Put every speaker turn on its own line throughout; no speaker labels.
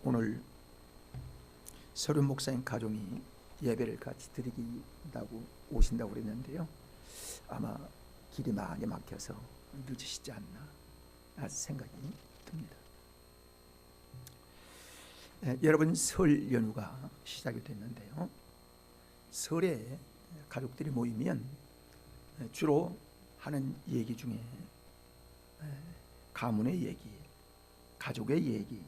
오늘 서른 목사님 가족이 예배를 같이 드리긴다고 오신다고 그랬는데요. 아마 길이 많이 막혀서 늦으시지 않나 생각이 듭니다. 여러분, 설 연휴가 시작이 됐는데요. 설에 가족들이 모이면 주로 하는 얘기 중에 가문의 얘기, 가족의 얘기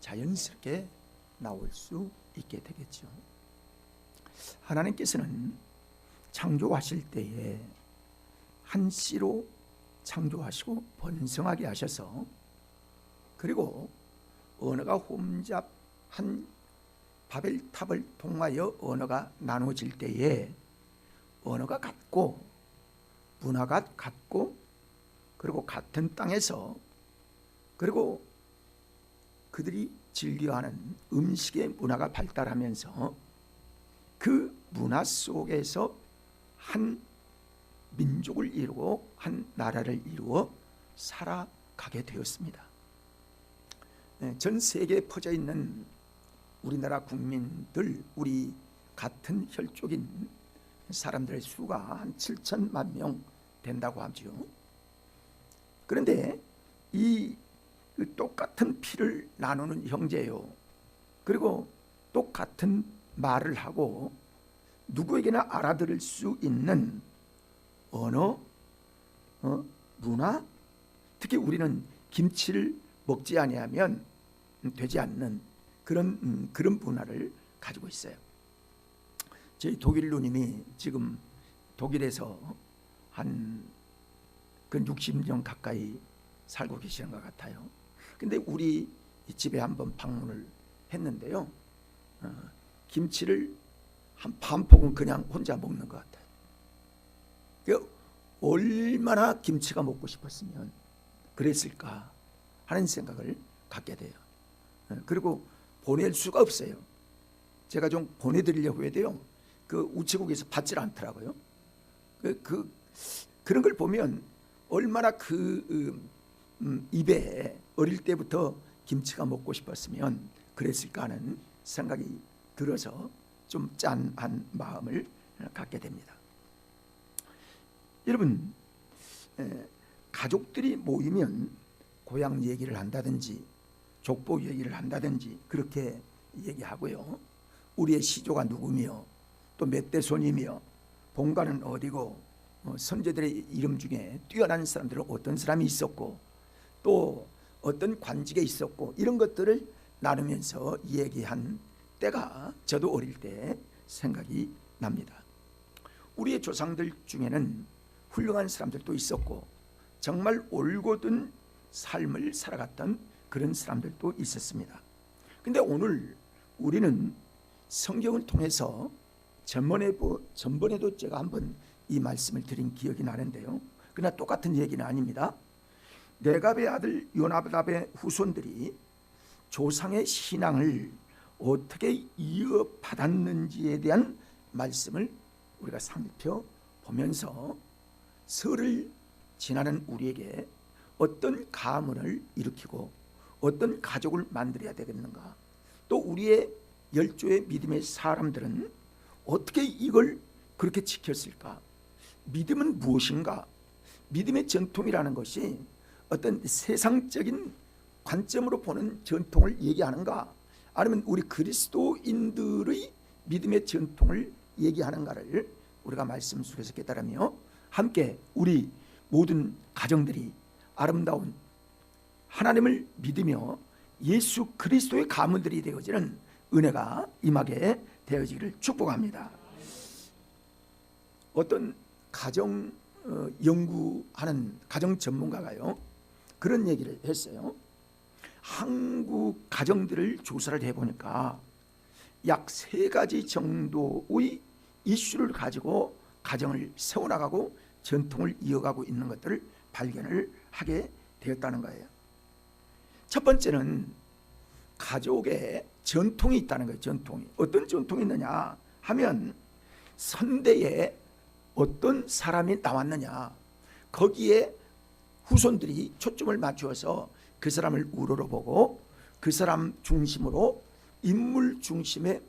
자연스럽게 나올 수 있게 되겠죠. 하나님께서는 창조하실 때에 한 씨로 창조하시고 번성하게 하셔서, 그리고 언어가 혼잡한 바벨탑을 통하여 언어가 나눠질 때에 언어가 같고 문화가 같고, 그리고 같은 땅에서, 그리고 그들이 즐겨하는 음식의 문화가 발달하면서 그 문화 속에서 한 민족을 이루고 한 나라를 이루어 살아가게 되었습니다. 전 세계에 퍼져 있는 우리나라 국민들, 우리 같은 혈족인 사람들의 수가 한 7천만 명 된다고 하죠. 그런데 이 똑같은 피를 나누는 형제요, 그리고 똑같은 말을 하고 누구에게나 알아들을 수 있는 언어, 문화, 특히 우리는 김치를 먹지 아니하면 되지 않는 그런 문화를 가지고 있어요. 저희 독일 누님이 지금 독일에서 한 60년 가까이 살고 계시는 것 같아요. 근데 우리 집에 한번 방문을 했는데요, 김치를 한 반 포은 그냥 혼자 먹는 것 같아요. 얼마나 김치가 먹고 싶었으면 그랬을까 하는 생각을 갖게 돼요. 그리고 보낼 수가 없어요. 제가 좀 보내드리려고 해도요, 그 우체국에서 받질 않더라고요. 그런 걸 보면 얼마나 입에 어릴 때부터 김치가 먹고 싶었으면 그랬을까 하는 생각이 들어서 좀 짠한 마음을 갖게 됩니다. 여러분, 가족들이 모이면 고향 얘기를 한다든지 족보 얘기를 한다든지 그렇게 얘기하고요, 우리의 시조가 누구며 또 몇 대 손이며 본가는 어디고 선조들의 이름 중에 뛰어난 사람들은 어떤 사람이 있었고 또 어떤 관직에 있었고, 이런 것들을 나누면서 얘기한 때가 저도 어릴 때 생각이 납니다. 우리의 조상들 중에는 훌륭한 사람들도 있었고 정말 올곧은 삶을 살아갔던 그런 사람들도 있었습니다. 근데 오늘 우리는 성경을 통해서 전번에도 제가 한번 이 말씀을 드린 기억이 나는데요, 그러나 똑같은 얘기는 아닙니다. 레갑의 아들 요나답의 후손들이 조상의 신앙을 어떻게 이어받았는지에 대한 말씀을 우리가 살펴보면서 설을 지나는 우리에게 어떤 가문을 일으키고 어떤 가족을 만들어야 되겠는가, 또 우리의 열조의 믿음의 사람들은 어떻게 이걸 그렇게 지켰을까, 믿음은 무엇인가, 믿음의 전통이라는 것이 어떤 세상적인 관점으로 보는 전통을 얘기하는가, 아니면 우리 그리스도인들의 믿음의 전통을 얘기하는가를 우리가 말씀 속에서 깨달으며 함께 우리 모든 가정들이 아름다운 하나님을 믿으며 예수 그리스도의 가문들이 되어지는 은혜가 임하게 되어지기를 축복합니다. 어떤 가정 연구하는 가정 전문가가요, 그런 얘기를 했어요. 한국 가정들을 조사를 해보니까 약 3가지 정도의 이슈를 가지고 가정을 세워나가고 전통을 이어가고 있는 것들을 발견을 하게 되었다는 거예요. 첫 번째는 가족에 전통이 있다는 거예요. 전통이. 어떤 전통이 있느냐 하면 선대에 어떤 사람이 나왔느냐, 거기에 후손들이 초점을 맞추어서 그 사람을 우러러보고 그 사람 중심으로 인물 중심의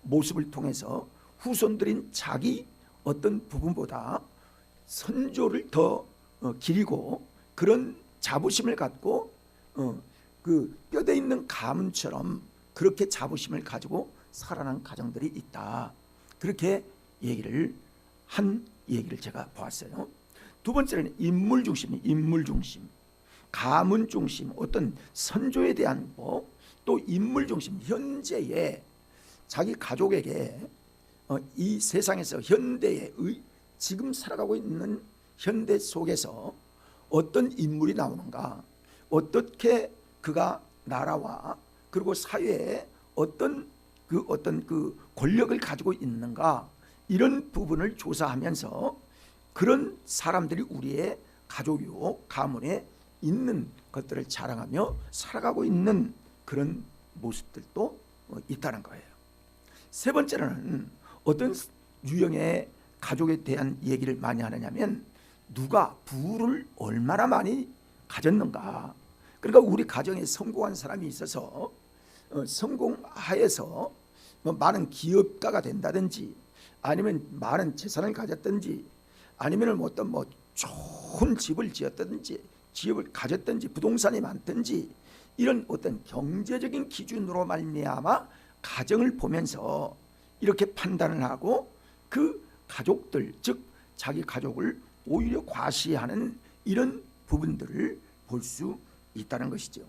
모습을 통해서 후손들인 자기 어떤 부분보다 선조를 더 기리고 그런 자부심을 갖고 그 뼈대 있는 가문처럼 그렇게 자부심을 가지고 살아난 가정들이 있다. 그렇게 얘기를 제가 보았어요. 두 번째는 인물 중심, 가문 중심, 어떤 선조에 대한 또 인물 중심, 현재의 자기 가족에게 이 세상에서 현대의 지금 살아가고 있는 현대 속에서 어떤 인물이 나오는가, 어떻게 그가 나라와 그리고 사회에 어떤 그 권력을 가지고 있는가, 이런 부분을 조사하면서 그런 사람들이 우리의 가족이고 가문에 있는 것들을 자랑하며 살아가고 있는 그런 모습들도 있다는 거예요. 세 번째는 어떤 유형의 가족에 대한 얘기를 많이 하느냐면 누가 부를 얼마나 많이 가졌는가. 그러니까 우리 가정에 성공한 사람이 있어서 성공하여서 많은 기업가가 된다든지 아니면 많은 재산을 가졌든지 아니면 어떤 좋은 집을 지었든지 집을 가졌든지 부동산이 많든지 이런 어떤 경제적인 기준으로 말미암아 가정을 보면서 이렇게 판단을 하고 그 가족들, 즉 자기 가족을 오히려 과시하는 이런 부분들을 볼 수 있다는 것이죠.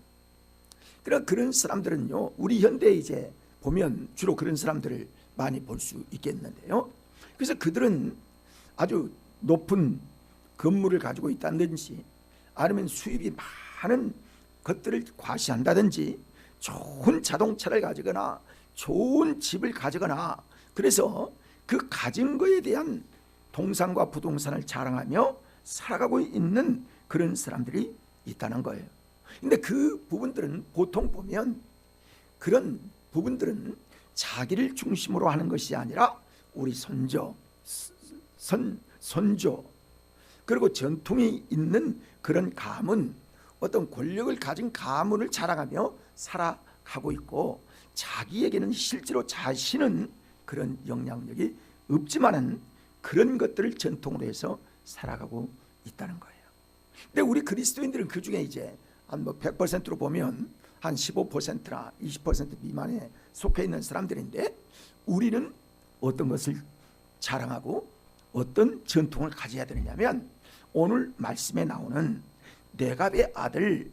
그러나 그런 사람들은요, 우리 현대에 이제 보면 주로 그런 사람들을 많이 볼 수 있겠는데요. 그래서 그들은 아주 높은 건물을 가지고 있다든지 아니면 수입이 많은 것들을 과시한다든지 좋은 자동차를 가지거나 좋은 집을 가지거나 그래서 그 가진 거에 대한 동산과 부동산을 자랑하며 살아가고 있는 그런 사람들이 있다는 거예요. 근데 그 부분들은 보통 보면 그런 부분들은 자기를 중심으로 하는 것이 아니라 우리 선조 그리고 전통이 있는 그런 가문, 어떤 권력을 가진 가문을 자랑하며 살아가고 있고 자기에게는 실제로 자신은 그런 영향력이 없지만은 그런 것들을 전통으로 해서 살아가고 있다는 거예요. 근데 우리 그리스도인들은 그 중에 이제 한 100%로 보면 한 15%나 20% 미만에 속해 있는 사람들인데 우리는 어떤 것을 자랑하고 어떤 전통을 가져야 되느냐면 오늘 말씀에 나오는 레갑의 아들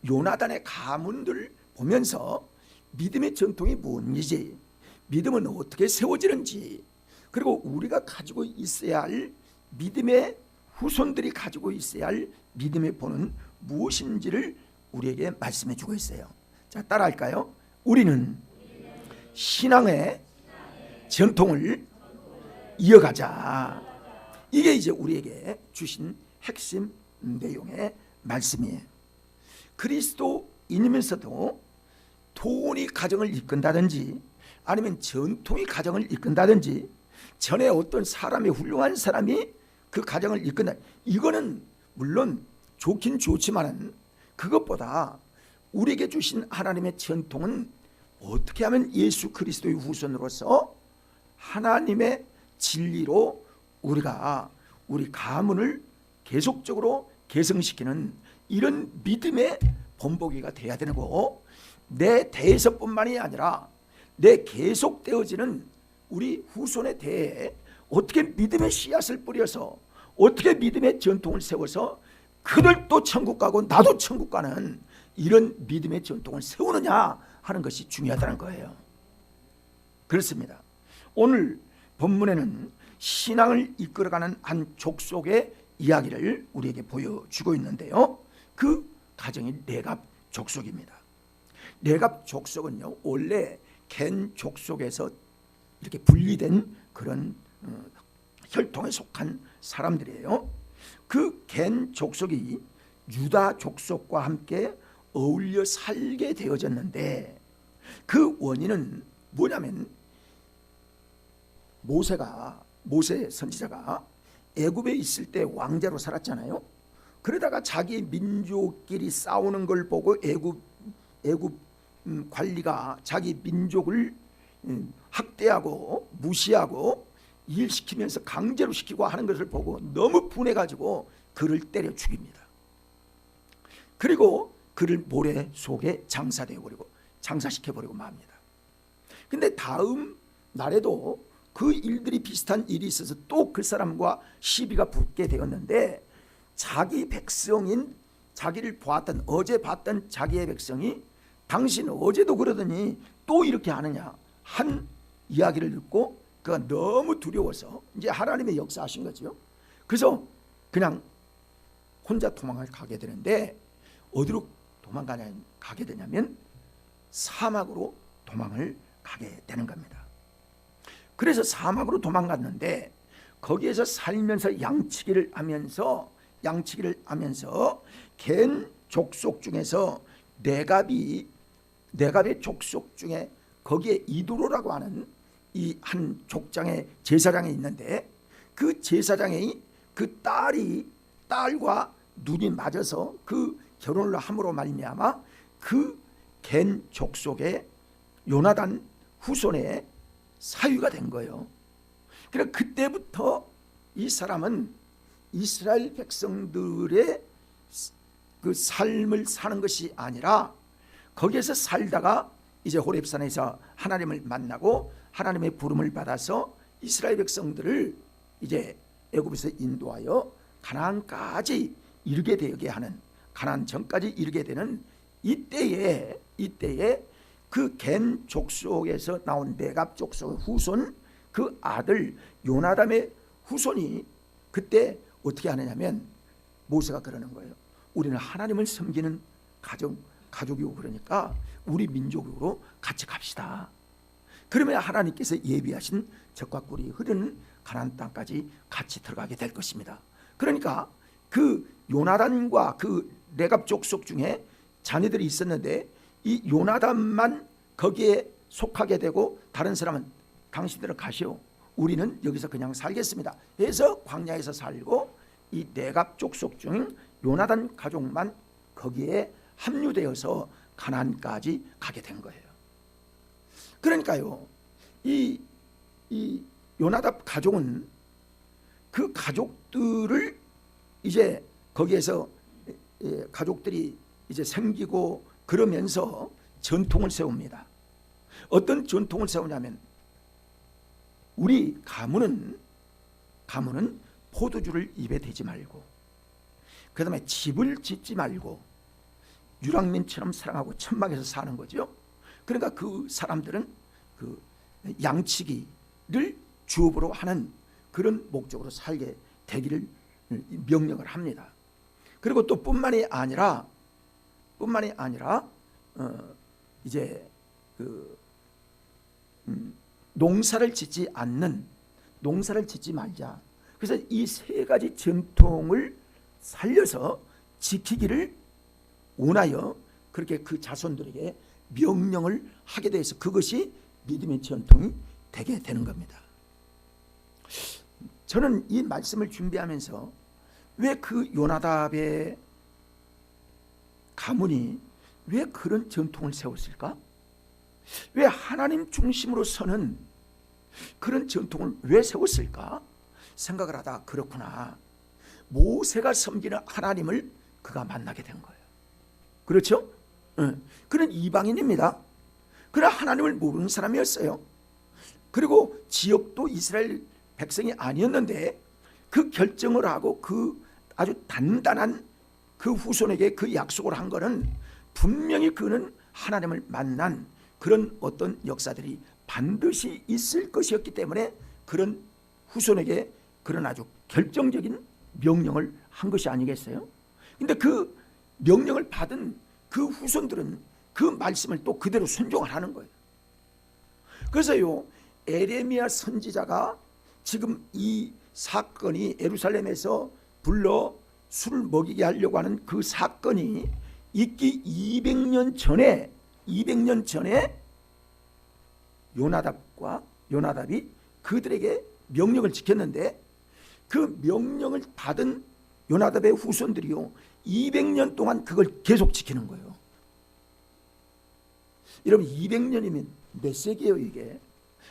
요나단의 가문들을 보면서 믿음의 전통이 뭔지, 믿음은 어떻게 세워지는지, 그리고 우리가 가지고 있어야 할 믿음의 후손들이 가지고 있어야 할 믿음의 본은 무엇인지를 우리에게 말씀해 주고 있어요. 자, 따라할까요? 우리는 신앙의 전통을 이어가자. 이게 이제 우리에게 주신 핵심 내용의 말씀이에요. 그리스도인이면서도 돈이 가정을 이끈다든지 아니면 전통이 가정을 이끈다든지 전에 어떤 사람이 훌륭한 사람이 그 가정을 이끈다, 이거는 물론 좋긴 좋지만 그것보다 우리에게 주신 하나님의 전통은 어떻게 하면 예수 그리스도의 후손으로서 하나님의 진리로 우리가 우리 가문을 계속적으로 개성시키는 이런 믿음의 본보기가 돼야 되는 거고, 내 대에서뿐만이 아니라 내 계속되어지는 우리 후손의 대에 어떻게 믿음의 씨앗을 뿌려서 어떻게 믿음의 전통을 세워서 그들도 천국 가고 나도 천국 가는 이런 믿음의 전통을 세우느냐 하는 것이 중요하다는 거예요. 그렇습니다. 오늘 본문에는 신앙을 이끌어가는 한 족속의 이야기를 우리에게 보여주고 있는데요, 그 가정이 레갑 족속입니다. 레갑 족속은요, 원래 겐 족속에서 이렇게 분리된 그런 혈통에 속한 사람들이에요. 그 겐 족속이 유다 족속과 함께 어울려 살게 되어졌는데 그 원인은 뭐냐면 모세 선지자가 애굽에 있을 때 왕자로 살았잖아요. 그러다가 자기 민족끼리 싸우는 걸 보고 애굽 애굽 관리가 자기 민족을 학대하고 무시하고 일시키면서 강제로 시키고 하는 것을 보고 너무 분해가지고 그를 때려 죽입니다. 그리고 그를 모래 속에 장사되어버리고 장사시켜버리고 맙니다. 근데 다음 날에도 그 일들이 비슷한 일이 있어서 또 그 사람과 시비가 붙게 되었는데, 자기 백성인 자기를 보았던, 어제 봤던 자기의 백성이 당신은 어제도 그러더니 또 이렇게 하느냐 한 이야기를 듣고 그가 너무 두려워서 이제 하나님의 역사하신 거죠. 그래서 그냥 혼자 도망을 가게 되는데, 어디로 가게 되냐면 사막으로 도망을 가게 되는 겁니다. 그래서 사막으로 도망갔는데 거기에서 살면서 양치기를 하면서 겐 족속 중에서 네갑의 족속 중에 거기에 이두로라고 하는 이 한 족장의 제사장이 있는데, 그 제사장의 그 딸과 눈이 맞아서 그 결혼을 함으로 말미암아 그 겐 족속의 요나단 후손의 사위가 된 거예요. 그러니까 그때부터 이 사람은 이스라엘 백성들의 그 삶을 사는 것이 아니라 거기에서 살다가 이제 호렙산에서 하나님을 만나고 하나님의 부름을 받아서 이스라엘 백성들을 이제 애굽에서 인도하여 가나안까지 이르게 되게 하는, 가나안 전까지 이르게 되는 이때에 그 겐 족속에서 나온 네갑 족속의 후손, 그 아들 요나담의 후손이 그때 어떻게 하느냐면 모세가 그러는 거예요. 우리는 하나님을 섬기는 가족이고 그러니까 우리 민족으로 같이 갑시다. 그러면 하나님께서 예비하신 젖과 꿀이 흐르는 가나안 땅까지 같이 들어가게 될 것입니다. 그러니까 그 요나단과 그 네갑 족속 중에 자녀들이 있었는데 이 요나단만 거기에 속하게 되고 다른 사람은 당신들은 가시오, 우리는 여기서 그냥 살겠습니다 해서 광야에서 살고, 이 네갑 족속 중 요나단 가족만 거기에 합류되어서 가나안까지 가게 된 거예요. 그러니까요, 이 요나답 가족은 그 가족들을 이제 거기에서 가족들이 이제 생기고 그러면서 전통을 세웁니다. 어떤 전통을 세우냐면, 우리 가문은 포도주를 입에 대지 말고, 그 다음에 집을 짓지 말고 유랑민처럼 사랑하고 천막에서 사는 거죠. 그러니까 그 사람들은 그 양치기를 주업으로 하는 그런 목적으로 살게 되기를 명령을 합니다. 그리고 또 뿐만이 아니라 이제 그 농사를 짓지 말자. 그래서 이 세 가지 전통을 살려서 지키기를 원하여 그렇게 그 자손들에게 명령을 하게 돼서 그것이 믿음의 전통이 되게 되는 겁니다. 저는 이 말씀을 준비하면서 왜 그 요나답의 가문이 왜 그런 전통을 세웠을까? 왜 하나님 중심으로 서는 그런 전통을 왜 세웠을까? 생각을 하다, 그렇구나, 모세가 섬기는 하나님을 그가 만나게 된 거예요. 그렇죠? 그는 이방인입니다. 그러나 하나님을 모르는 사람이었어요. 그리고 지역도 이스라엘 백성이 아니었는데 그 결정을 하고 그 아주 단단한 그 후손에게 그 약속을 한 거는 분명히 그는 하나님을 만난 그런 어떤 역사들이 반드시 있을 것이었기 때문에 그런 후손에게 그런 아주 결정적인 명령을 한 것이 아니겠어요? 근데 그 명령을 받은 그 후손들은 그 말씀을 또 그대로 순종을 하는 거예요. 그래서요, 에레미야 선지자가 지금 이 사건이 예루살렘에서 불러 술을 먹이게 하려고 하는 그 사건이 있기 200년 전에 요나답이 그들에게 명령을 지켰는데, 그 명령을 받은 요나답의 후손들이요 200년 동안 그걸 계속 지키는 거예요. 여러분 200년이면 몇 세기예요 이게?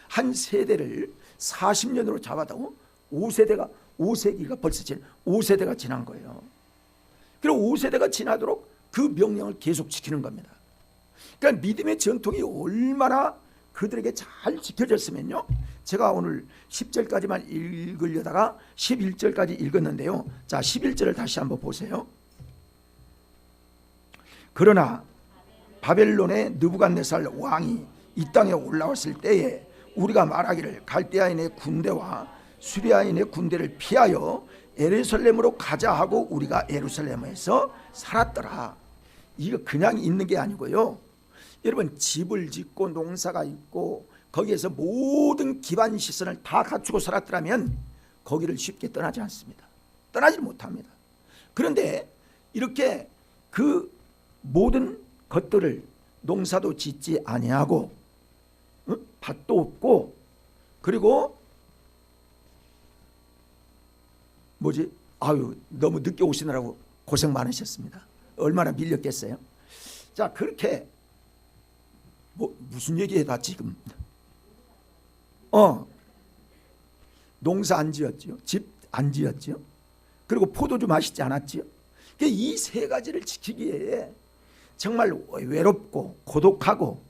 한 세대를 40년으로 잡아도 5세기가 벌써 5세대가 지난 거예요. 그리고 5세대가 지나도록 그 명령을 계속 지키는 겁니다. 그러니까 믿음의 전통이 얼마나 그들에게 잘 지켜졌으면요, 제가 오늘 10절까지만 읽으려다가 11절까지 읽었는데요. 자, 11절을 다시 한번 보세요. 그러나 바벨론의 느부갓네살 왕이 이 땅에 올라왔을 때에 우리가 말하기를 갈대아인의 군대와 수리아인의 군대를 피하여 예루살렘으로 가자 하고 우리가 예루살렘에서 살았더라. 이거 그냥 있는 게 아니고요, 여러분 집을 짓고 농사가 있고 거기에서 모든 기반 시설을 다 갖추고 살았더라면 거기를 쉽게 떠나지 않습니다. 떠나지 못합니다. 그런데 이렇게 그 모든 것들을 농사도 짓지 아니하고 밭도 없고, 그리고 너무 늦게 오시느라고 고생 많으셨습니다. 얼마나 밀렸겠어요. 자, 그렇게 무슨 얘기해다 지금 농사 안 지었죠. 집 안 지었죠. 그리고 포도주 마시지 않았죠. 이 세 가지를 지키기에 정말 외롭고 고독하고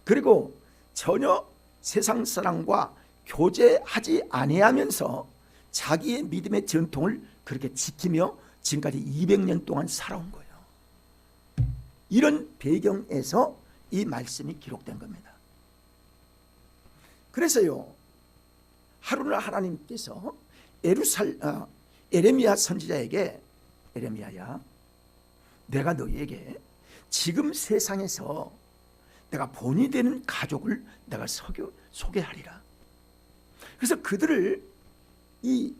그리고 전혀 세상 사람과 교제하지 아니하면서 자기의 믿음의 전통을 그렇게 지키며 지금까지 200년 동안 살아온 거예요. 이런 배경에서 이 말씀이 기록된 겁니다. 그래서요, 하루는 하나님께서 에레미야 선지자에게, 에레미야야, 내가 너희에게 지금 세상에서 내가 본이 되는 가족을 내가 소개하리라. 그래서 그들을, 이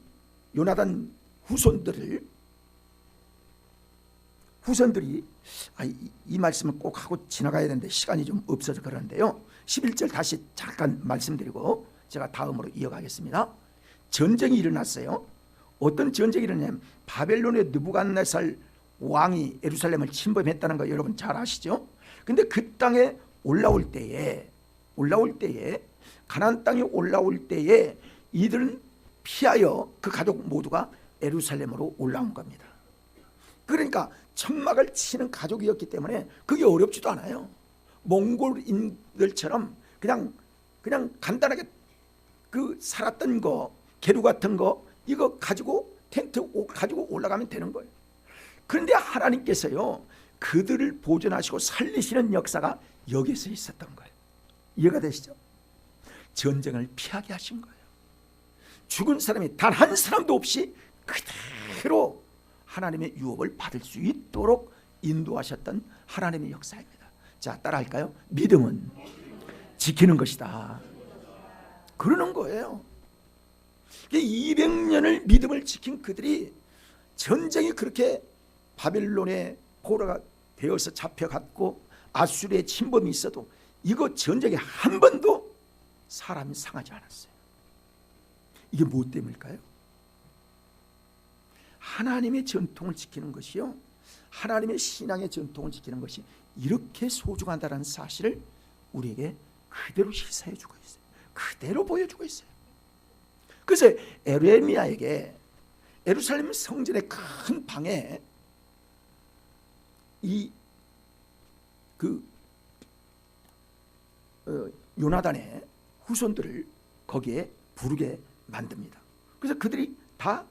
요나단 후손들이 이 말씀을 꼭 하고 지나가야 되는데 시간이 좀 없어서 그러는데요, 11절 다시 잠깐 말씀드리고 제가 다음으로 이어가겠습니다. 전쟁이 일어났어요. 어떤 전쟁이 일어나냐면 바벨론의 느부갓네살 왕이 예루살렘을 침범했다는 거 여러분 잘 아시죠? 근데 그 땅에 올라올 때에 가나안 땅에 올라올 때에 이들은 피하여 그 가족 모두가 예루살렘으로 올라온 겁니다. 그러니까 천막을 치는 가족이었기 때문에 그게 어렵지도 않아요. 몽골인들처럼 그냥 간단하게 그 살았던 거, 게루 같은 거 이거 가지고 텐트 가지고 올라가면 되는 거예요. 그런데 하나님께서요, 그들을 보존하시고 살리시는 역사가 여기서 있었던 거예요. 이해가 되시죠? 전쟁을 피하게 하신 거예요. 죽은 사람이 단 한 사람도 없이 그대로 하나님의 유업을 받을 수 있도록 인도하셨던 하나님의 역사입니다. 자, 따라할까요? 믿음은 지키는 것이다. 그러는 거예요. 200년을 믿음을 지킨 그들이 전쟁이 그렇게 바벨론의 포로가 되어서 잡혀갔고 아수르의 침범이 있어도 이거 전쟁에 한 번도 사람이 상하지 않았어요. 이게 무엇 때문일까요? 하나님의 전통을 지키는 것이요, 하나님의 신앙의 전통을 지키는 것이 이렇게 소중하다는 사실을 우리에게 그대로 시사해주고 있어요. 그대로 보여주고 있어요. 그래서 에레미야에게 예루살렘 성전의 큰 방에 요나단의 후손들을 거기에 부르게 만듭니다. 그래서 그들이 다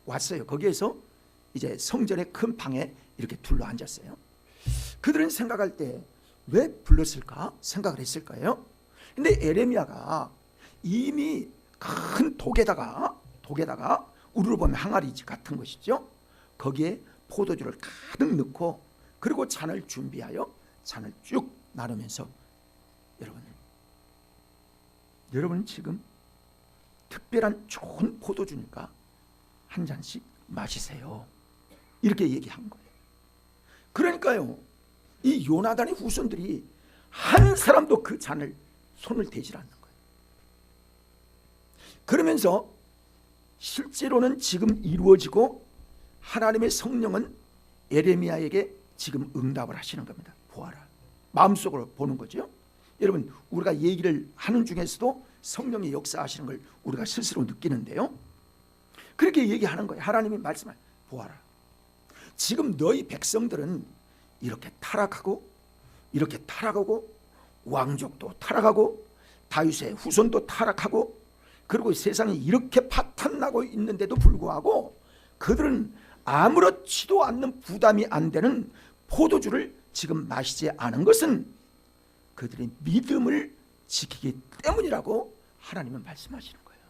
왔어요. 거기에서 이제 성전의 큰 방에 이렇게 둘러앉았어요. 그들은 생각할 때 왜 불렀을까 생각을 했을 거예요. 근데 에레미야가 이미 큰 독에다가 우리로 보면 항아리 같은 것이죠. 거기에 포도주를 가득 넣고 그리고 잔을 준비하여 잔을 쭉 나누면서 여러분 지금 특별한 좋은 포도주니까 한 잔씩 마시세요. 이렇게 얘기한 거예요. 그러니까요, 이 요나단의 후손들이 한 사람도 그 잔을 손을 대지 않는 거예요. 그러면서 실제로는 지금 이루어지고 하나님의 성령은 에레미야에게 지금 응답을 하시는 겁니다. 보아라, 마음속으로 보는 거죠. 여러분, 우리가 얘기를 하는 중에서도 성령의 역사하시는 걸 우리가 스스로 느끼는데요. 그렇게 얘기하는 거예요. 하나님이 말씀을 보아라. 지금 너희 백성들은 이렇게 타락하고 이렇게 타락하고 왕족도 타락하고 다윗의 후손도 타락하고 그리고 세상이 이렇게 파탄나고 있는데도 불구하고 그들은 아무렇지도 않는 부담이 안 되는 포도주를 지금 마시지 않은 것은 그들의 믿음을 지키기 때문이라고 하나님은 말씀하시는 거예요.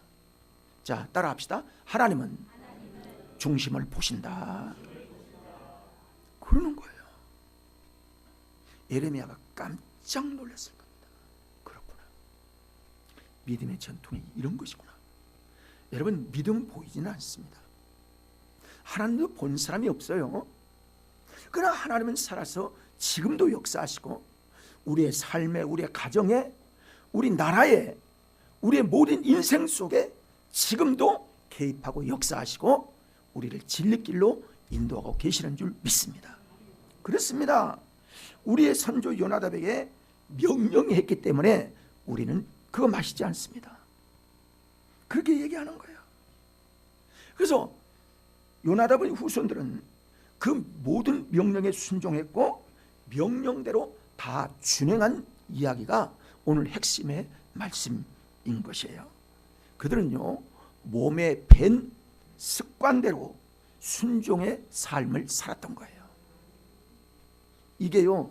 자, 따라합시다. 하나님은 중심을 보신다. 그러는 거예요. 예레미야가 깜짝 놀랐을 겁니다. 그렇구나. 믿음의 전통이 이런 것이구나. 여러분, 믿음 보이지는 않습니다. 하나님도 본 사람이 없어요. 그러나 하나님은 살아서 지금도 역사하시고 우리의 삶에, 우리의 가정에, 우리 나라에, 우리의 모든 인생 속에 지금도 개입하고 역사하시고 우리를 진리길로 인도하고 계시는 줄 믿습니다. 그렇습니다. 우리의 선조 요나답에게 명령했기 때문에 우리는 그거 마시지 않습니다. 그렇게 얘기하는 거예요. 그래서 요나답의 후손들은 그 모든 명령에 순종했고 명령대로 다 준행한 이야기가 오늘 핵심의 말씀인 것이에요. 그들은요, 몸에 밴 습관대로 순종의 삶을 살았던 거예요. 이게요,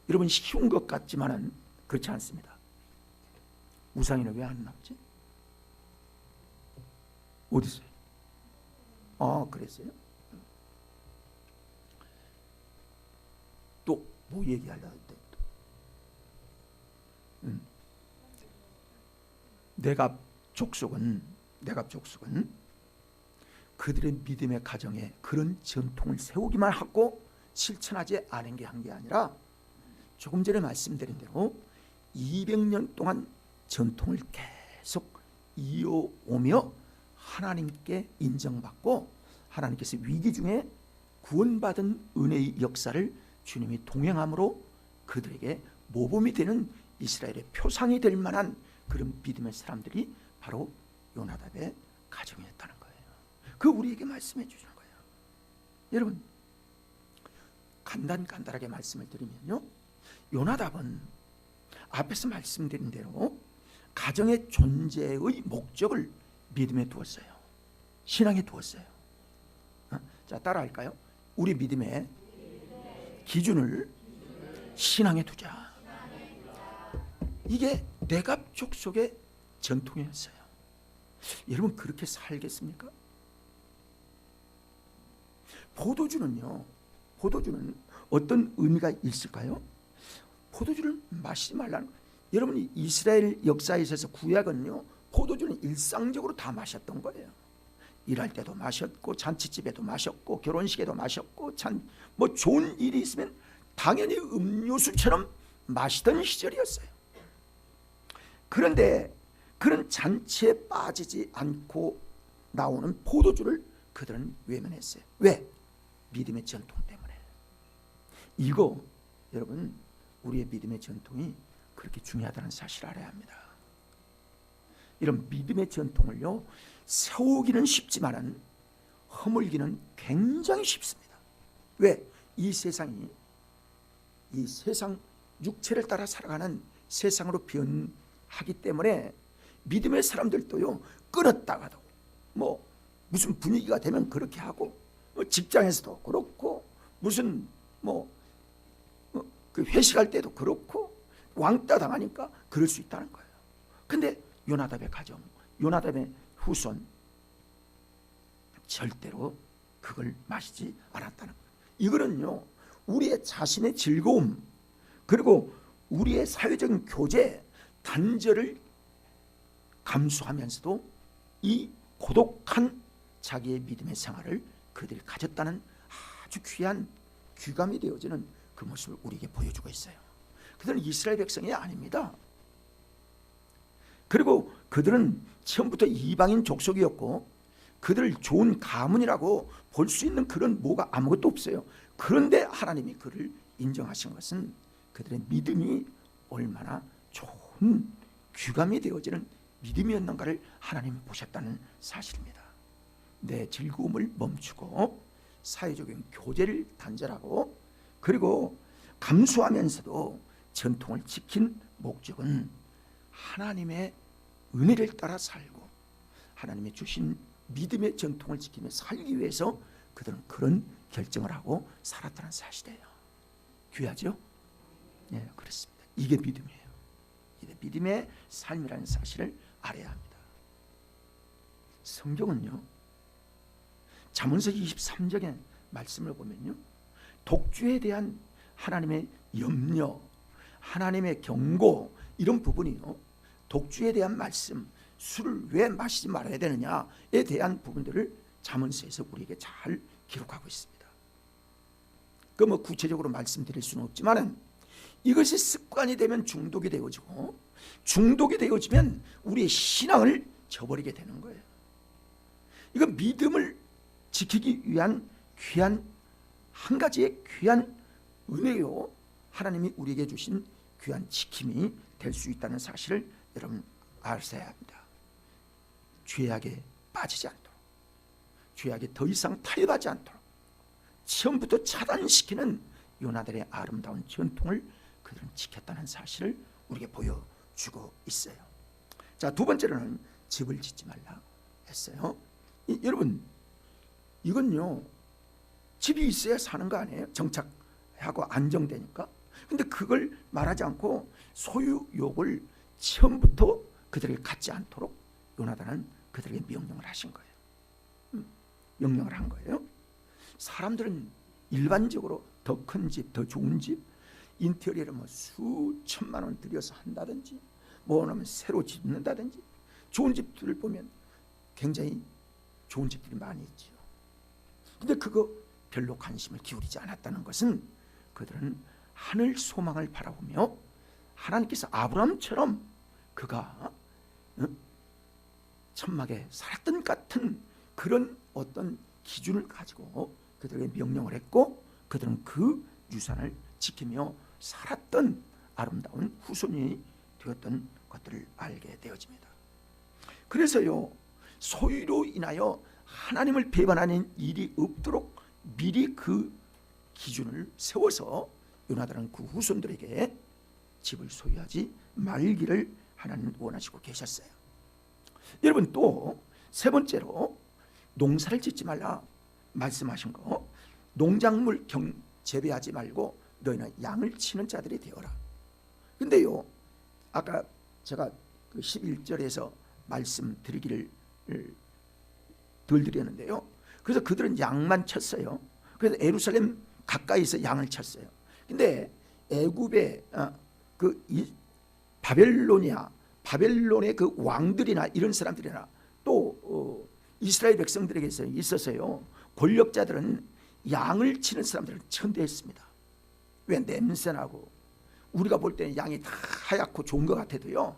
여러분 쉬운 것 같지만은 그렇지 않습니다. 우상이는 왜 안 나오지? 어디 있어요? 그랬어요? 또 뭐 얘기하려고 했대? 내갑 족속은 그들의 믿음의 가정에 그런 전통을 세우기만 하고 실천하지 않은 게 한 게 아니라 조금 전에 말씀드린 대로 200년 동안 전통을 계속 이어오며 하나님께 인정받고 하나님께서 위기 중에 구원받은 은혜의 역사를 주님이 동행함으로 그들에게 모범이 되는 이스라엘의 표상이 될 만한 그런 믿음의 사람들이 바로 요나답의 가정이었다는 거예요. 그 우리에게 말씀해 주시는 거예요. 여러분, 간단하게 말씀을 드리면요, 요나답은 앞에서 말씀드린 대로 가정의 존재의 목적을 믿음에 두었어요. 신앙에 두었어요. 자, 따라할까요? 우리 믿음의 기준을 신앙에 두자. 이게 내갑 족속의 전통이었어요. 여러분, 그렇게 살겠습니까? 포도주는 어떤 의미가 있을까요? 포도주를 마시지 말라는 거예요. 여러분이 이스라엘 역사에 있어서 구약은요, 포도주는 일상적으로 다 마셨던 거예요. 일할 때도 마셨고 잔치집에도 마셨고 결혼식에도 마셨고 뭐 좋은 일이 있으면 당연히 음료수처럼 마시던 시절이었어요. 그런데 그런 잔치에 빠지지 않고 나오는 포도주를 그들은 외면했어요. 왜? 믿음의 전통 때문에. 이거 여러분, 우리의 믿음의 전통이 그렇게 중요하다는 사실을 알아야 합니다. 이런 믿음의 전통을요, 세우기는 쉽지만은 허물기는 굉장히 쉽습니다. 왜? 이 세상 육체를 따라 살아가는 세상으로 변하기 때문에 믿음의 사람들도요, 끊었다가도 뭐 무슨 분위기가 되면 그렇게 하고, 직장에서도 그렇고, 무슨 그 회식할 때도 그렇고, 왕따 당하니까 그럴 수 있다는 거예요. 근데 요나답의 가정, 요나답의 후손 절대로 그걸 마시지 않았다는 거예요. 이거는요, 우리의 자신의 즐거움, 그리고 우리의 사회적인 교제, 단절을 감수하면서도 이 고독한 자기의 믿음의 생활을 그들이 가졌다는 아주 귀한 귀감이 되어지는 그 모습을 우리에게 보여주고 있어요. 그들은 이스라엘 백성이 아닙니다. 그리고 그들은 처음부터 이방인 족속이었고 그들을 좋은 가문이라고 볼 수 있는 그런 뭐가 아무것도 없어요. 그런데 하나님이 그를 인정하신 것은 그들의 믿음이 얼마나 좋은 귀감이 되어지는 믿음이었는가를 하나님이 보셨다는 사실입니다. 내 즐거움을 멈추고 사회적인 교제를 단절하고 그리고 감수하면서도 전통을 지킨 목적은 하나님의 은혜를 따라 살고 하나님이 주신 믿음의 전통을 지키며 살기 위해서 그들은 그런 결정을 하고 살았다는 사실이에요. 귀하죠? 네, 그렇습니다. 이게 믿음이에요. 이게 믿음의 삶이라는 사실을 알아야 합니다. 성경은요, 잠언서 23장의 말씀을 보면요, 독주에 대한 하나님의 염려, 하나님의 경고, 이런 부분이요, 독주에 대한 말씀, 술을 왜 마시지 말아야 되느냐에 대한 부분들을 잠언서에서 우리에게 잘 기록하고 있습니다. 그 뭐 구체적으로 말씀드릴 수는 없지만은 이것이 습관이 되면 중독이 되어지고 중독이 되어지면 우리의 신앙을 저버리게 되는 거예요. 이건 믿음을 지키기 위한 귀한 한 가지의 귀한 은혜요, 하나님이 우리에게 주신 귀한 지킴이 될 수 있다는 사실을 여러분 아셔야 합니다. 죄악에 빠지지 않도록, 죄악에 더 이상 타협하지 않도록 처음부터 차단시키는 요나들의 아름다운 전통을 그들은 지켰다는 사실을 우리에게 보여주고 있어요. 자, 두 번째로는 집을 짓지 말라 했어요. 여러분, 이건요, 집이 있어야 사는 거 아니에요? 정착하고 안정되니까. 근데 그걸 말하지 않고 소유욕을 처음부터 그들에게 갖지 않도록 요나단은 그들에게 명령을 하신 거예요. 명령을 한 거예요. 사람들은 일반적으로 더 큰 집, 더 좋은 집, 인테리어를 뭐 수천만 원 들여서 한다든지, 뭐 하면 새로 짓는다든지, 좋은 집들을 보면 굉장히 좋은 집들이 많이 있지요. 근데 그거 별로 관심을 기울이지 않았다는 것은 그들은 하늘 소망을 바라보며 하나님께서 아브라함처럼 그가 천막에 살았던 같은 그런 어떤 기준을 가지고 그들에게 명령을 했고 그들은 그 유산을 지키며 살았던 아름다운 후손이 되었던 것들을 알게 되어집니다. 그래서요, 소유로 인하여 하나님을 배반하는 일이 없도록 미리 그 기준을 세워서 요나단은 그 후손들에게 집을 소유하지 말기를 하나님 원하시고 계셨어요. 여러분, 또 세 번째로 농사를 짓지 말라 말씀하신 거, 농작물 재배하지 말고 너희는 양을 치는 자들이 되어라. 근데요, 아까 제가 그 11절에서 말씀드리기를 덜 드렸는데요, 그래서 그들은 양만 쳤어요. 그래서 예루살렘 가까이서 양을 쳤어요. 근데 애굽의 바벨론의 그 왕들이나 이런 사람들이나 또 이스라엘 백성들에게 있어서요, 권력자들은 양을 치는 사람들을 천대했습니다. 왜? 냄새나고 우리가 볼 때는 양이 다 하얗고 좋은 것 같아도요,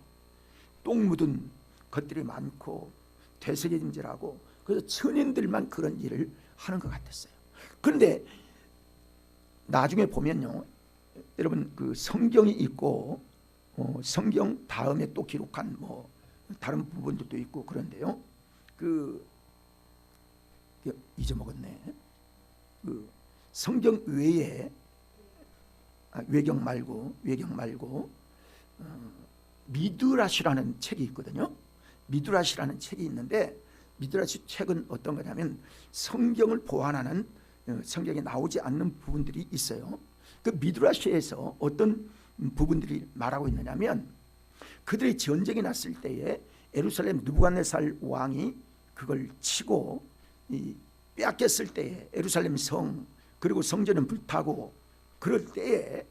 똥 묻은 것들이 많고 되새김질하고, 그래서 천인들만 그런 일을 하는 것 같았어요. 그런데 나중에 보면요, 여러분, 그 성경이 있고 성경 다음에 또 기록한 뭐 다른 부분들도 있고 그런데요, 잊어먹었네. 그 성경 외에 외경 말고 미드라시라는 책이 있거든요. 미드라시라는 책이 있는데, 미드라시 책은 어떤 거냐면 성경을 보완하는, 성경에 나오지 않는 부분들이 있어요. 그 미드라시에서 어떤 부분들이 말하고 있느냐면, 그들이 전쟁이 났을 때에 예루살렘 느부갓네살 왕이 그걸 치고 빼앗겼을 때에 예루살렘 성, 그리고 성전은 불타고 그럴 때에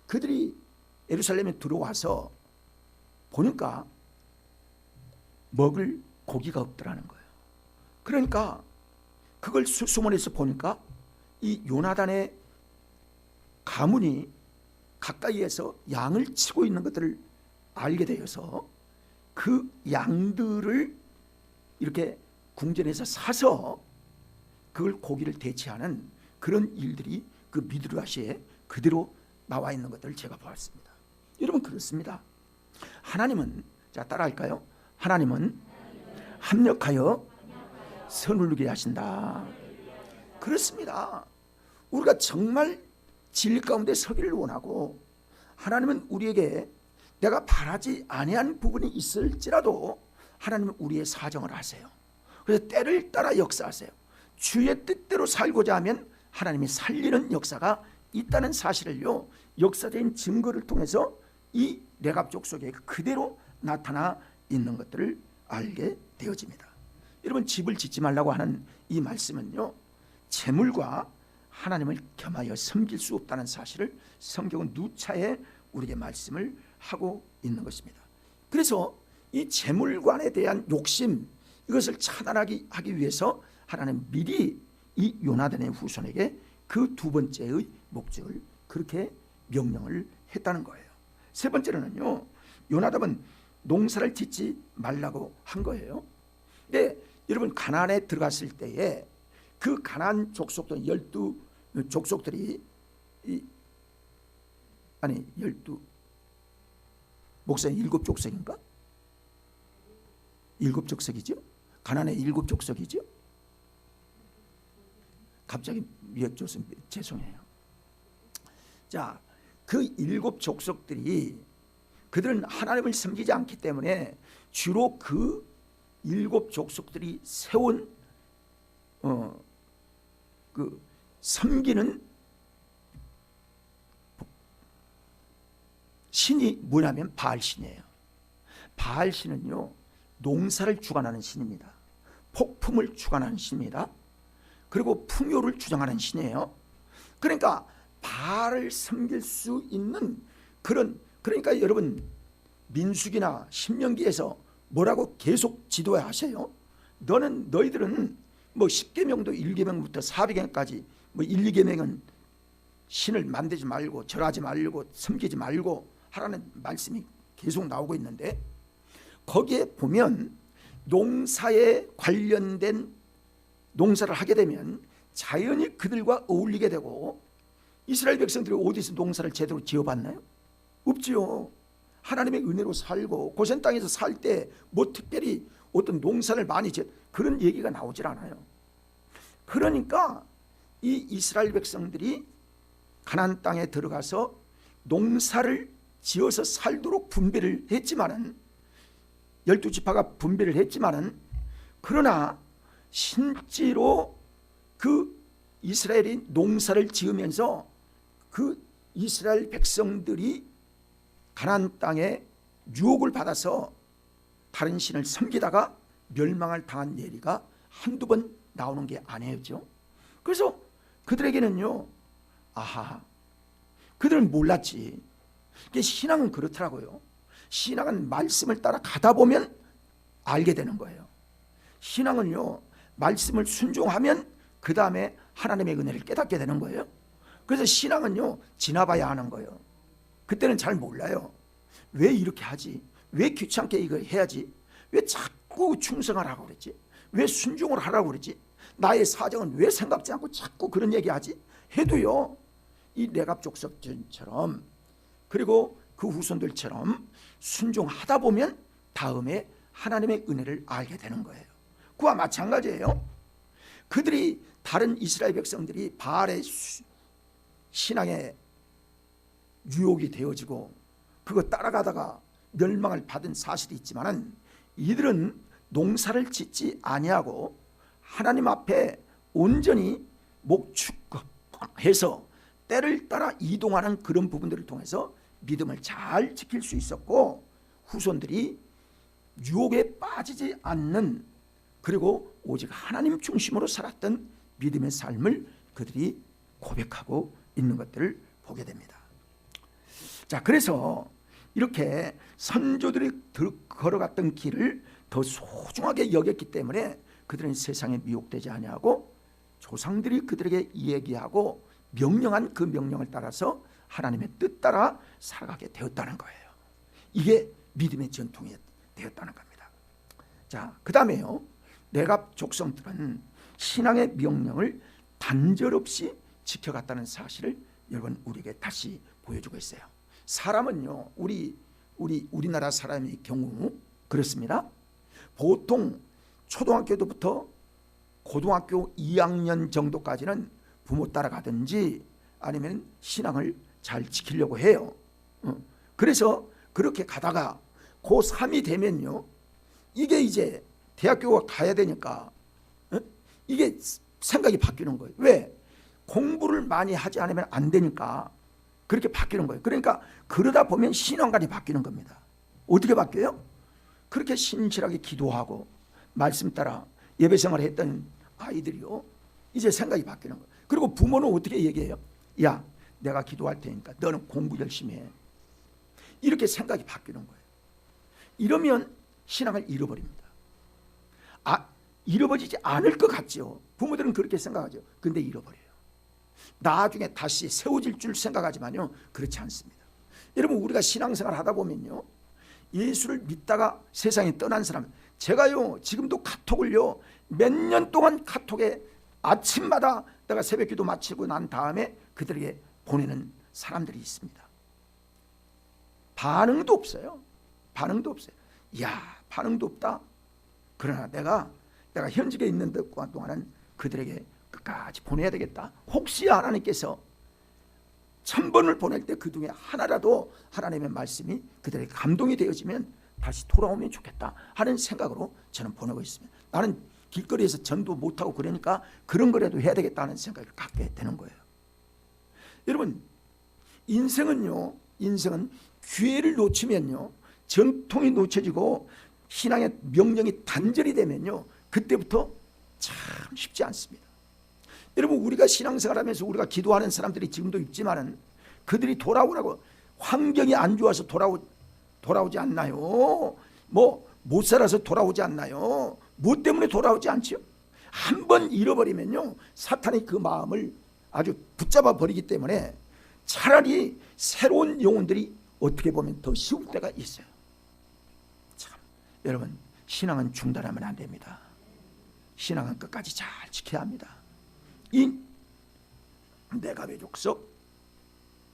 그들이 예루살렘에 들어와서 보니까 먹을 고기가 없더라는 거예요. 그러니까 그걸 수소문해서 보니까 이 요나단의 가문이 가까이에서 양을 치고 있는 것들을 알게 되어서 그 양들을 이렇게 궁전에서 사서 그걸 고기를 대체하는 그런 일들이 그 미드라시에 그대로 나와 있는 것들을 제가 보았습니다. 여러분 그렇습니다. 하나님은, 자 따라할까요? 하나님은 합력하여 선을 누리게 하신다. 그렇습니다. 우리가 정말 진리 가운데 서기를 원하고 하나님은 우리에게 내가 바라지 아니한 부분이 있을지라도 하나님은 우리의 사정을 아세요. 그래서 때를 따라 역사하세요. 주의 뜻대로 살고자 하면 하나님이 살리는 역사가 있다는 사실을요, 역사적인 증거를 통해서 이 레갑 족속에 그대로 나타나 있는 것들을 알게 되어집니다. 여러분 집을 짓지 말라고 하는 이 말씀은요, 재물과 하나님을 겸하여 섬길 수 없다는 사실을 성경은 누차에 우리에게 말씀을 하고 있는 것입니다. 그래서 이 재물관에 대한 욕심, 이것을 차단하기 위해서 하나님 미리 이 요나단의 후손에게 그 두 번째의 목적을 그렇게 명령을 했다는 거예요. 세 번째로는요, 요나단은 농사를 짓지 말라고 한 거예요. 근데 여러분 가나안에 들어갔을 때에 그 가나안 족속들 12족속들이 목사님 7족속인가? 7족속이죠? 가나안의 7족속이죠? 갑자기 미역줬습니다. 죄송해요. 자, 그 7족속들이 그들은 하나님을 섬기지 않기 때문에 주로 그 7족속들이 세운 그 섬기는 신이 뭐냐면 바알신이에요. 바알신은요, 농사를 주관하는 신입니다. 폭풍을 주관하는 신입니다. 그리고 풍요를 주장하는 신이에요. 그러니까 바알을 섬길 수 있는 그러니까 여러분 민수기나 신명기에서 뭐라고 계속 지도하세요? 너희들은 뭐 10계명도 1계명부터 400계명까지 뭐 1, 2계명은 신을 만들지 말고 절하지 말고 섬기지 말고 하라는 말씀이 계속 나오고 있는데, 거기에 보면 농사에 관련된 농사를 하게 되면 자연히 그들과 어울리게 되고, 이스라엘 백성들이 어디서 농사를 제대로 지어봤나요? 없지요. 하나님의 은혜로 살고 고센 땅에서 살 때 뭐 특별히 어떤 농사를 많이 그런 얘기가 나오질 않아요. 그러니까 이 이스라엘 백성들이 가나안 땅에 들어가서 농사를 지어서 살도록 분배를 했지만은 12지파가 분배를 했지만은, 그러나 실제로 그 이스라엘이 농사를 지으면서 그 이스라엘 백성들이 가나안 땅에 유혹을 받아서 다른 신을 섬기다가 멸망을 당한 예리가 한두 번 나오는 게 아니었죠. 그래서 그들에게는요, 그들은 몰랐지. 신앙은 그렇더라고요. 신앙은 말씀을 따라 가다 보면 알게 되는 거예요. 신앙은요, 말씀을 순종하면 그 다음에 하나님의 은혜를 깨닫게 되는 거예요. 그래서 신앙은요, 지나봐야 하는 거예요. 그때는 잘 몰라요. 왜 이렇게 하지? 왜 귀찮게 이거 해야지? 왜 자꾸 충성하라고 그랬지? 왜 순종을 하라고 그랬지? 나의 사정은 왜 생각지 않고 자꾸 그런 얘기하지? 해도요, 이 레갑 족속들처럼 그리고 그 후손들처럼 순종하다 보면 다음에 하나님의 은혜를 알게 되는 거예요. 그와 마찬가지예요. 그들이 다른 이스라엘 백성들이 바알의 신앙에 유혹이 되어지고 그거 따라가다가 멸망을 받은 사실이 있지만은, 이들은 농사를 짓지 아니하고 하나님 앞에 온전히 목축해서 때를 따라 이동하는 그런 부분들을 통해서 믿음을 잘 지킬 수 있었고, 후손들이 유혹에 빠지지 않는, 그리고 오직 하나님 중심으로 살았던 믿음의 삶을 그들이 고백하고 있는 것들을 보게 됩니다. 자, 그래서 이렇게 선조들이 걸어갔던 길을 더 소중하게 여겼기 때문에 그들은 세상에 미혹되지 아니하고 조상들이 그들에게 얘기하고 명령한 그 명령을 따라서 하나님의 뜻 따라 살아가게 되었다는 거예요. 이게 믿음의 전통이 되었다는 겁니다. 자, 그 다음에요, 레갑 족속들은 신앙의 명령을 단절없이 지켜갔다는 사실을 여러분 우리에게 다시 보여주고 있어요. 사람은요, 우리나라 사람의 경우 그렇습니다. 보통 초등학교 때부터 고등학교 2학년 정도까지는 부모 따라가든지 아니면 신앙을 잘 지키려고 해요. 그래서 그렇게 가다가 고3이 되면요, 이게 이제 대학교 가야 되니까 이게 생각이 바뀌는 거예요. 왜? 공부를 많이 하지 않으면 안 되니까 그렇게 바뀌는 거예요. 그러니까 그러다 보면 신앙관이 바뀌는 겁니다. 어떻게 바뀌어요? 그렇게 신실하게 기도하고 말씀 따라 예배생활을 했던 아이들이요, 이제 생각이 바뀌는 거예요. 그리고 부모는 어떻게 얘기해요? 야, 내가 기도할 테니까 너는 공부 열심히 해. 이렇게 생각이 바뀌는 거예요. 이러면 신앙을 잃어버립니다. 잃어버리지 않을 것 같죠. 부모들은 그렇게 생각하죠. 근데 잃어버려요. 나중에 다시 세워질 줄 생각하지만요, 그렇지 않습니다. 여러분, 우리가 신앙생활 하다 보면요, 예수를 믿다가 세상에 떠난 사람, 제가요 지금도 카톡을요 몇 년 동안 카톡에 아침마다 내가 새벽기도 마치고 난 다음에 그들에게 보내는 사람들이 있습니다. 반응도 없어요. 반응도 없어요. 야, 반응도 없다. 그러나 내가 현직에 있는 동안은 그들에게 끝까지 보내야 되겠다. 혹시 하나님께서 1000번을 보낼 때 그중에 하나라도 하나님의 말씀이 그들에게 감동이 되어지면 다시 돌아오면 좋겠다 하는 생각으로 저는 보내고 있습니다. 나는 길거리에서 전도 못하고 그러니까 그런 거라도 해야 되겠다는 생각을 갖게 되는 거예요. 여러분, 인생은 기회를 놓치면요, 전통이 놓쳐지고 신앙의 명령이 단절이 되면요, 그때부터 참 쉽지 않습니다. 여러분, 우리가 신앙생활하면서 우리가 기도하는 사람들이 지금도 있지만은 그들이 돌아오라고 환경이 안 좋아서 돌아오지 않나요? 못 살아서 돌아오지 않나요? 뭐 때문에 돌아오지 않죠? 한번 잃어버리면요, 사탄이 그 마음을 아주 붙잡아 버리기 때문에 차라리 새로운 영혼들이 어떻게 보면 더 쉬울 때가 있어요. 참, 여러분, 신앙은 중단하면 안 됩니다. 신앙은 끝까지 잘 지켜야 합니다. 이 내갑의 족속,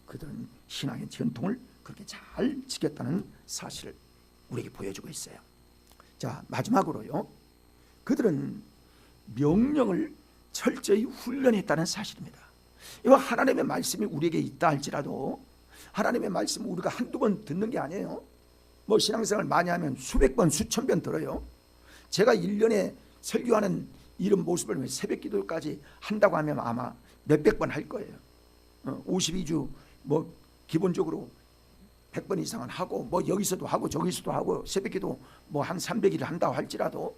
그들은 신앙의 전통을 그렇게 잘 지켰다는 사실을 우리에게 보여주고 있어요. 자, 마지막으로요, 그들은 명령을 철저히 훈련했다는 사실입니다. 이거 하나님의 말씀이 우리에게 있다 할지라도 하나님의 말씀을 우리가 한두 번 듣는 게 아니에요. 신앙생활 많이 하면 수백 번, 수천 번 들어요. 제가 1년에 설교하는 이런 모습을 새벽 기도까지 한다고 하면 아마 몇백 번 할 거예요. 52주 기본적으로 100번 이상은 하고 여기서도 하고 저기서도 하고 새벽 기도 한 300일 한다고 할지라도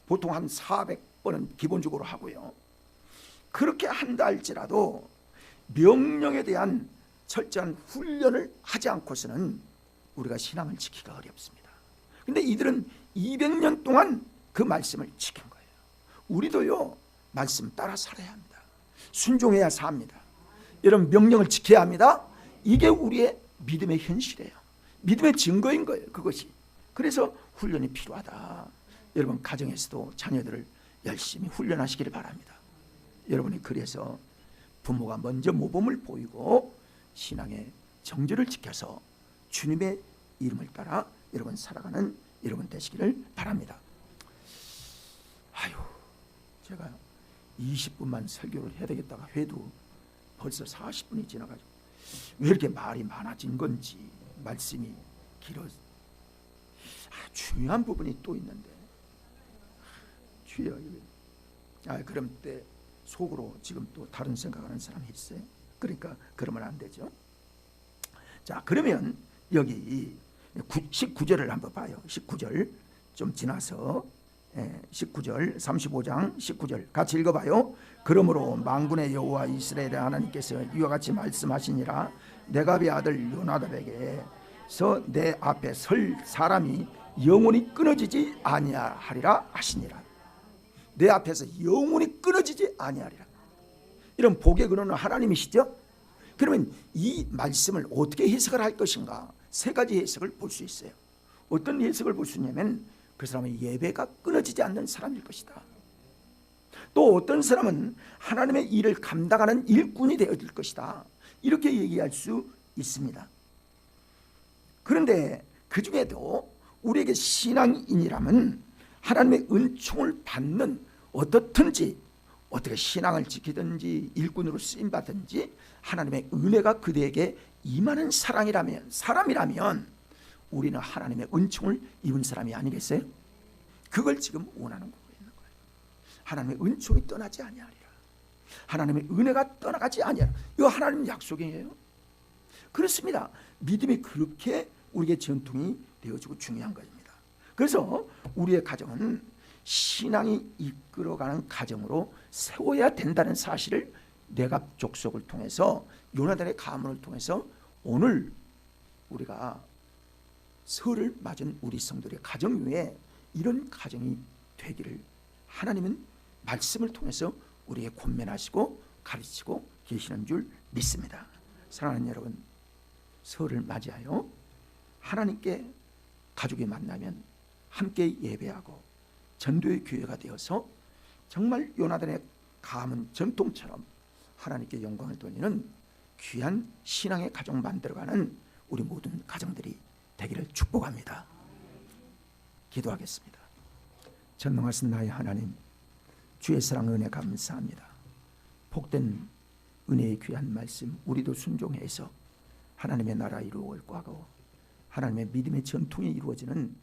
보통 한 400번은 기본적으로 하고요. 그렇게 한다 할지라도 명령에 대한 철저한 훈련을 하지 않고서는 우리가 신앙을 지키기가 어렵습니다. 근데 이들은 200년 동안 그 말씀을 지킨 거예요. 우리도요, 말씀 따라 살아야 합니다. 순종해야 삽니다. 여러분, 명령을 지켜야 합니다. 이게 우리의 믿음의 현실이에요. 믿음의 증거인 거예요, 그것이. 그래서 훈련이 필요하다. 여러분, 가정에서도 자녀들을 열심히 훈련하시기를 바랍니다. 여러분이 그래서 부모가 먼저 모범을 보이고 신앙의 정절을 지켜서 주님의 이름을 따라 여러분 살아가는 여러분 되시기를 바랍니다. 제가 20분만 설교를 해야 되겠다가 해도 벌써 40분이 지나가지고 왜 이렇게 말이 많아진 건지, 말씀이 길어서 중요한 부분이 또 있는데, 주여, 그럼 때 속으로 지금 또 다른 생각하는 사람이 있어요. 그러니까 그러면 안 되죠. 자, 그러면 여기 19절을 한번 봐요. 19절 좀 지나서 19절, 35장 19절 같이 읽어봐요. 그러므로 만군의 여호와 이스라엘의 하나님께서 이와 같이 말씀하시니라. 네갑의 아들 요나답에게서 내 앞에 설 사람이 영원히 끊어지지 아니하리라 하시니라. 내 앞에서 영원히 끊어지지 아니하리라. 이런 복의 근원은 하나님이시죠. 그러면 이 말씀을 어떻게 해석을 할 것인가? 세 가지 해석을 볼 수 있어요. 어떤 해석을 볼 수 있냐면 그 사람은 예배가 끊어지지 않는 사람일 것이다. 또 어떤 사람은 하나님의 일을 감당하는 일꾼이 되어질 것이다. 이렇게 얘기할 수 있습니다. 그런데 그 중에도 우리에게 신앙인이라면 하나님의 은총을 받는, 어떻든지 어떻게 신앙을 지키든지 일꾼으로 쓰임받든지 하나님의 은혜가 그대에게 임하는 사람이라면 우리는 하나님의 은총을 입은 사람이 아니겠어요? 그걸 지금 원하는 거고 있는 거예요. 하나님의 은총이 떠나지 아니하리라. 하나님의 은혜가 떠나가지 아니하리라. 이거 하나님 약속이에요. 그렇습니다. 믿음이 그렇게 우리에게 전통이 되어지고 중요한 것입니다. 그래서 우리의 가정은 신앙이 이끌어가는 가정으로 세워야 된다는 사실을 뇌갑 족속을 통해서, 요나단의 가문을 통해서 오늘 우리가 설을 맞은 우리 성도들의 가정 위에 이런 가정이 되기를 하나님은 말씀을 통해서 우리에게 권면하시고 가르치고 계시는 줄 믿습니다. 사랑하는 여러분, 설을 맞이하여 하나님께 가족이 만나면 함께 예배하고 전도의 교회가 되어서 정말 요나단의 가문 전통처럼 하나님께 영광을 돌리는 귀한 신앙의 가정 만들어가는 우리 모든 가정들이 되기를 축복합니다. 기도하겠습니다. 전능하신 나의 하나님, 주의 사랑 은혜 감사합니다. 복된 은혜의 귀한 말씀 우리도 순종해서 하나님의 나라 이루어갈 하고 하나님의 믿음의 전통이 이루어지는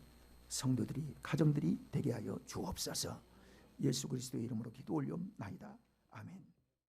성도들이, 가정들이 되게 하여 주옵소서. 예수 그리스도의 이름으로 기도 올려옵나이다. 아멘.